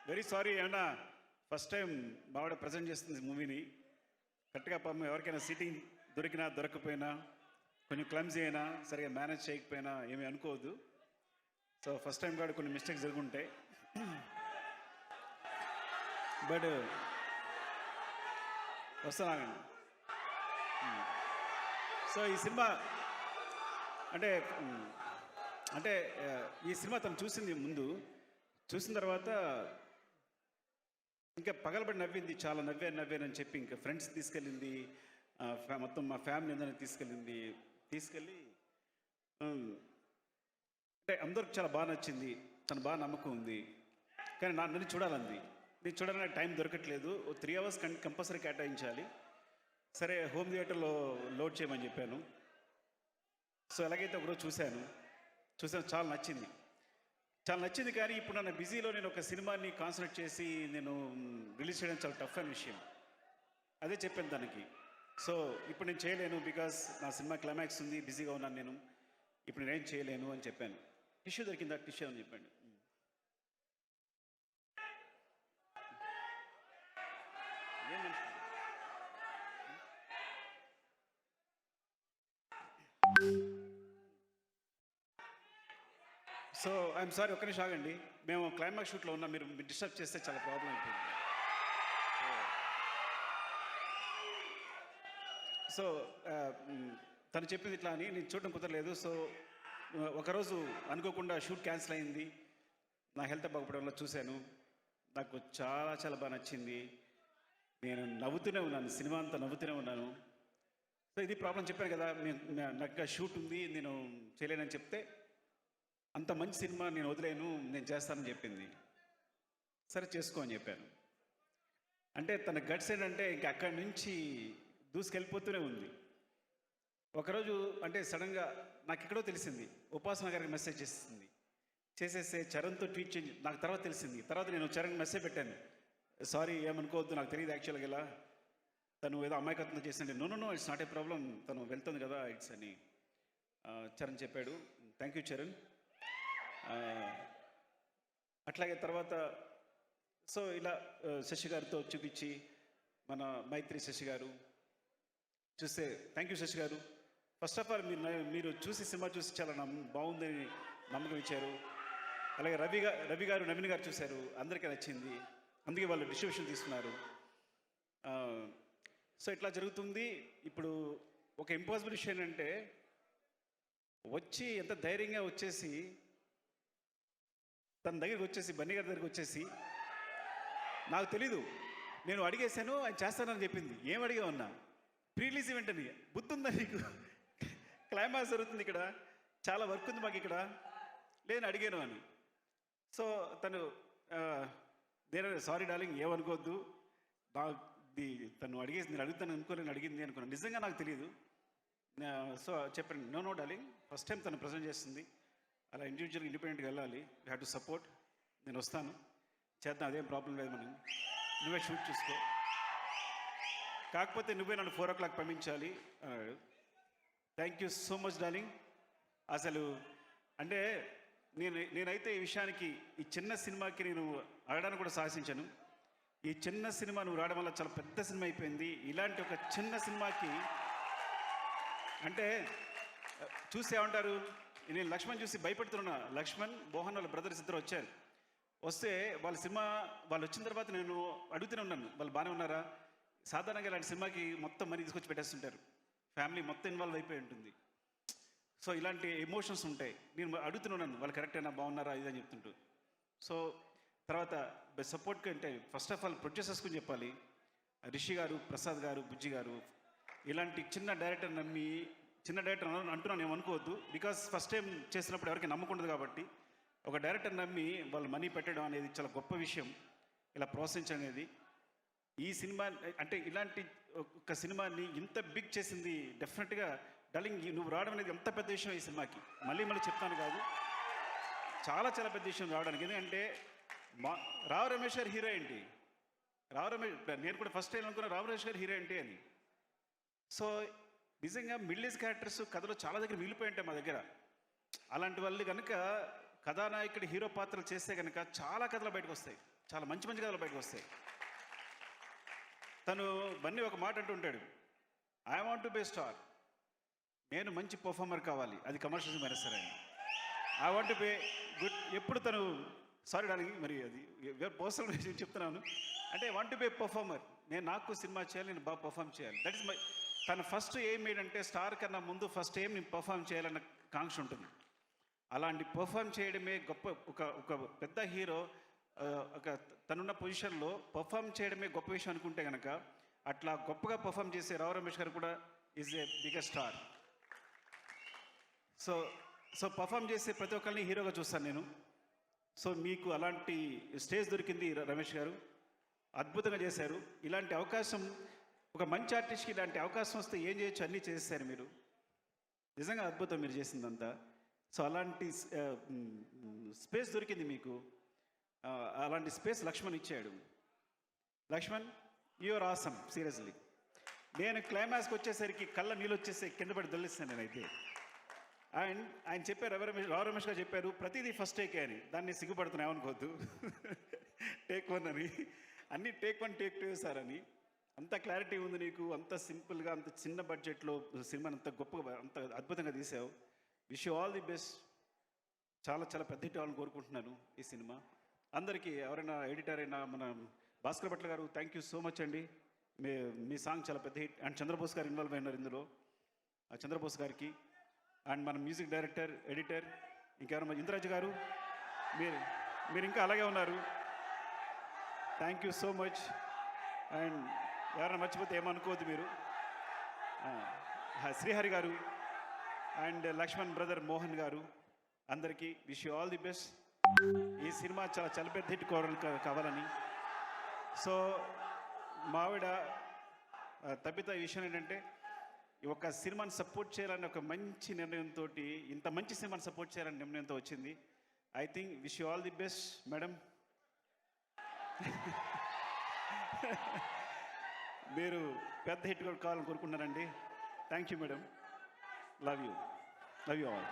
Very sorry. ఏమన్నా first time బావిడ present చేస్తుంది మూవీని. కరెక్ట్గా పాపం ఎవరికైనా సీటింగ్ దొరికినా దొరకకపోయినా, కొంచెం క్లమ్జీ అయినా, సరిగా మేనేజ్ చేయకపోయినా ఏమీ అనుకోవద్దు. సో ఫస్ట్ టైం కూడా కొన్ని మిస్టేక్స్ జరుగుంటాయి. బట్ వస్తున్నానండి. సో ఈ సినిమా అంటే అంటే ఈ సినిమా తను చూసింది ముందు. చూసిన తర్వాత ఇంకా పగలబడి నవ్వింది, చాలా నవ్వానని చెప్పి ఇంకా ఫ్రెండ్స్ తీసుకెళ్ళింది, మొత్తం మా ఫ్యామిలీ అందరినీ తీసుకెళ్ళి అంటే అందరికి చాలా బాగా నచ్చింది. తను బాగా నమ్మకం ఉంది. కానీ నన్ను చూడాలంది. నేను చూడాలని టైం దొరకట్లేదు. 3 hours కంపల్సరీ కేటాయించాలి. సరే హోమ్ థియేటర్లో లోడ్ చేయమని చెప్పాను. సో ఎలాగైతే ఒకరోజు చూశాను, చాలా నచ్చింది. కానీ ఇప్పుడు నన్ను బిజీలో నేను ఒక సినిమాని కాన్సన్ట్రేట్ చేసి నేను రిలీజ్ చేయడం చాలా టఫ్ అయిన విషయం. అదే చెప్పాను తనకి. సో ఇప్పుడు నేను చేయలేను, బికాస్ నా సినిమా క్లైమాక్స్ ఉంది, బిజీగా ఉన్నాను నేను, ఇప్పుడు నేనేం చేయలేను అని చెప్పాను. టిష్యూ దొరికిందా? టిష్యూ అని చెప్పాను. సో ఐఎమ్ సారీ, ఒక్క నిమిషం ఆగండి. మేము క్లైమాక్స్ షూట్లో ఉన్నాం, మీరు డిస్టర్బ్ చేస్తే చాలా ప్రాబ్లం అవుతుంది. సో తను చెప్పింది ఇట్లా అని నేను చూడడం కుదరలేదు. సో ఒకరోజు అనుకోకుండా షూట్ క్యాన్సిల్ అయింది. నా హెల్త్ బాగుపడడం వల్ల చూశాను. నాకు చాలా బాగా నచ్చింది. నేను నవ్వుతూనే ఉన్నాను, సినిమా అంతా నవ్వుతూనే ఉన్నాను. సో ఇది ప్రాబ్లం చెప్పాను కదా, నాకు షూట్ ఉంది, నేను చేయలేనని చెప్తే, అంత మంచి సినిమా నేను వదిలేను, నేను చేస్తానని చెప్పింది. సరే చేసుకో అని చెప్పాను. అంటే తన గట్స్ ఏంటంటే ఇంక అక్కడి నుంచి దూసుకెళ్ళిపోతూనే ఉంది. ఒకరోజు అంటే సడన్గా నాకు ఎక్కడో తెలిసింది, ఉపాసన గారికి మెసేజ్ చేసేస్తే చరణ్తో ట్వీట్ చేంజ్ నాకు తర్వాత తెలిసింది. తర్వాత నేను చరణ్ మెసేజ్ పెట్టాను, సారీ ఏమనుకోవద్దు, నాకు తెలియదు యాక్చువల్గా ఇలా తను ఏదో అమాయకత్వం చేసింది. No it's not a problem, తను వెళ్తుంది కదా ఇట్స్ అని చరణ్ చెప్పాడు. Thank you Charan. అట్లాగే తర్వాత సో ఇలా శశి గారితో చూపించి, మన మైత్రి శశి గారు చూస్తే, థ్యాంక్ యూ శశి గారు. ఫస్ట్ ఆఫ్ ఆల్ మీరు చూసి సినిమా చూసి చాలా బాగుందని నమ్మకం ఇచ్చారు. అలాగే రవి గారు నవీన్ గారు చూశారు, అందరికీ నచ్చింది, అందుకే వాళ్ళు డిస్ట్రిబ్యూషన్ తీసుకున్నారు. సో ఇట్లా జరుగుతుంది. ఇప్పుడు ఒక ఇంపాసిబుల్ విషయం ఏంటంటే, వచ్చి ఎంత ధైర్యంగా వచ్చేసి తన దగ్గరికి వచ్చేసి, బన్నీ గారి దగ్గరికి వచ్చేసి, నాకు తెలీదు, నేను అడిగేశాను, ఆయన చేస్తానని చెప్పింది. ఏం అడిగా ఉన్నా? ప్రీలీజ్ ఈవెంట్ అని. బుద్ధి ఉందా నీకు? క్లైమాక్స్ జరుగుతుంది ఇక్కడ, చాలా వర్క్ ఉంది మాకు ఇక్కడ, నేను అడిగాను అని. సో తను సారీ డార్లింగ్, ఏమనుకోవద్దు, తను అడిగేసి నేను అడుగుతాను అనుకోలేని అడిగింది అనుకున్నాను, నిజంగా నాకు తెలియదు. సో చెప్పండి, నో డార్లింగ్, ఫస్ట్ టైం తను ప్రజెంట్ చేస్తుంది, అలా ఇండివిజువల్గా ఇండిపెండెంట్గా వెళ్ళాలి, యూ హ్యావ్ టు సపోర్ట్, నేను వస్తాను, చేద్దాం, అదేం ప్రాబ్లం లేదు, మనం నువ్వే షూట్ చూసుకో, కాకపోతే నువ్వే నన్ను 4 o'clock పంపించాలి అన్నాడు. Thank you so much darling. అసలు అంటే నేనైతే ఈ విషయానికి, ఈ చిన్న సినిమాకి నేను అడగడానికి కూడా సాహసించాను. ఈ చిన్న సినిమా నువ్వు రావడం వల్ల చాలా పెద్ద సినిమా అయిపోయింది. ఇలాంటి ఒక చిన్న సినిమాకి అంటే చూసి ఏమంటారు, నేను లక్ష్మణ్ చూసి భయపెడుతున్నా. లక్ష్మణ్, మోహన్ వాళ్ళ బ్రదర్స్ ఇద్దరు వచ్చారు. వస్తే వాళ్ళ సినిమా వాళ్ళు వచ్చిన తర్వాత నేను అడుగుతూనే ఉన్నాను, వాళ్ళు బాగానే ఉన్నారా? సాధారణంగా ఇలాంటి సినిమాకి మొత్తం మనీ తీసుకొచ్చి పెట్టేస్తుంటారు, ఫ్యామిలీ మొత్తం ఇన్వాల్వ్ అయిపోయి ఉంటుంది. సో ఇలాంటి ఎమోషన్స్ ఉంటాయి. నేను అడుగుతున్నాను, వాళ్ళు కరెక్టేనా, బాగున్నారా, ఇదని చెప్తుంటూ. సో తర్వాత సపోర్ట్గా అంటే ఫస్ట్ ఆఫ్ ఆల్ ప్రొడ్యూసర్స్ గురించి చెప్పాలి. రిషి గారు, ప్రసాద్ గారు, బుజ్జి గారు, ఇలాంటి చిన్న డైరెక్టర్ నమ్మి, చిన్న డైరెక్టర్ అంటున్నాను ఏమనుకోవద్దు, బికాస్ ఫస్ట్ టైం చేసినప్పుడు ఎవరికి నమ్మకం ఉండదు కాబట్టి, ఒక డైరెక్టర్ నమ్మి వాళ్ళు మనీ పెట్టడం అనేది చాలా గొప్ప విషయం. ఇలా ప్రోత్సహించడం అనేది ఈ సినిమా అంటే ఇలాంటి ఒక సినిమాని ఇంత బిగ్ చేసింది. డెఫినెట్గా డార్లింగ్, నువ్వు రావడం అనేది ఎంత పెద్ద విషయం ఈ సినిమాకి. మళ్ళీ చెప్తాను కాదు, చాలా పెద్ద విషయం రావడానికి. ఎందుకంటే రావు రమేష్ గారు హీరో ఏంటి, నేను కూడా ఫస్ట్ టైం అనుకున్నా రావు రమేష్ గారు హీరో ఏంటి అని. సో నిజంగా మిడిల్ ఏజ్ క్యారెక్టర్స్ కథలో చాలా దగ్గర మిగిలిపోయి ఉంటాయి మా దగ్గర. అలాంటి వాళ్ళు కనుక కథానాయకుడి హీరో పాత్రలు చేస్తే కనుక చాలా కథలు బయటకు వస్తాయి, చాలా మంచి మంచి కథలు బయటకు వస్తాయి. తను బన్నీ ఒక మాట అంటూ ఉంటాడు, I want to be star, నేను మంచి పర్ఫార్మర్ కావాలి, అది కమర్షియల్ అయినా సరే. I want to be good. ఎప్పుడు తను సారీ డార్లింగ్, మరి అది పర్సనల్ విషయం చెప్తున్నాను. అంటే వాంట్ టు బి పర్ఫార్మర్, నేను నాకు సినిమా చేయాలి, నేను బాగా పర్ఫామ్ చేయాలి. దట్ ఇస్ మై, తన ఫస్ట్ ఎయిమ్ ఏంటంటే స్టార్ కన్నా ముందు ఫస్ట్ ఎయిమ్ నేను పర్ఫామ్ చేయాలన్న కాంక్ష ఉంటుంది. అలాంటి పర్ఫామ్ చేయడమే గొప్ప. ఒక ఒక పెద్ద హీరో ఒక తనున్న పొజిషన్లో పర్ఫామ్ చేయడమే గొప్ప విషయం అనుకుంటే కనుక, అట్లా గొప్పగా పర్ఫామ్ చేసే రావు రమేష్ గారు కూడా is a biggest star. So so perform చేసే ప్రతి ఒక్కరిని హీరోగా చూస్తాను నేను. సో మీకు అలాంటి స్టేజ్ దొరికింది రమేష్ గారు, అద్భుతంగా చేశారు. ఇలాంటి అవకాశం ఒక మంచి ఆర్టిస్ట్కి ఇలాంటి అవకాశం వస్తే ఏం చేయొచ్చు అన్నీ చేసేసారు మీరు. నిజంగా అద్భుతం మీరు చేసిందంతా. సో అలాంటి స్పేస్ దొరికింది మీకు. అలాంటి స్పేస్ లక్ష్మణ్ ఇచ్చాడు. Lakshman, you're awesome, seriously. నేను క్లైమాక్స్కి వచ్చేసరికి కళ్ళ నీళ్ళు వచ్చేసి కింద పడి దొల్లిస్తాను నేనైతే. అండ్ ఆయన చెప్పారు, రావు రమేష్ గారు చెప్పారు, ప్రతిదీ ఫస్ట్ టేకే అని. దాన్ని సిగ్గుపడుతున్నాయి ఏమనుకోవద్దు, టేక్ 1 అని. అన్నీ టేక్ 1 టేక్ 2 సార్ అని. అంత క్లారిటీ ఉంది నీకు, అంత సింపుల్గా, అంత చిన్న బడ్జెట్లో సినిమాని అంత గొప్పగా, అంత అద్భుతంగా తీసావు. Wish you all the best. చాలా చాలా పెద్ద హిట్ అవ్వాలని కోరుకుంటున్నాను ఈ సినిమా. అందరికీ, ఎవరైనా ఎడిటర్ అయినా మన భాస్కర్ భట్ల గారు, థ్యాంక్ యూ సో మచ్ అండి. మీ సాంగ్ చాలా పెద్ద హిట్. అండ్ చంద్రబోస్ గారు ఇన్వాల్వ్ అయినారు ఇందులో. చంద్రబోస్ గారికి, అండ్ మన మ్యూజిక్ డైరెక్టర్, ఎడిటర్, ఇంకెవరైనా ఇంద్రాజ్ గారు, మీరు ఇంకా అలాగే ఉన్నారు. Thank you so much. And ఎవరైనా మర్చిపోతే ఏమనుకోవద్దు మీరు. శ్రీహరి గారు అండ్ లక్ష్మణ్ బ్రదర్ మోహన్ గారు, అందరికీ wish you all the best. ఈ సినిమా చాలా పెద్ద హిట్ కావాలని. సో మా ఆవిడ తప్పిత ఈ విషయం ఏంటంటే, ఈ ఒక సినిమాని సపోర్ట్ చేయాలని ఒక మంచి నిర్ణయంతో, ఇంత మంచి సినిమాని సపోర్ట్ చేయాలని నిర్ణయంతో వచ్చింది. I think wish you all the best madam. మీరు పెద్ద హిట్ కావాలని కోరుకుంటున్నారండి. Thank you madam. Love you all.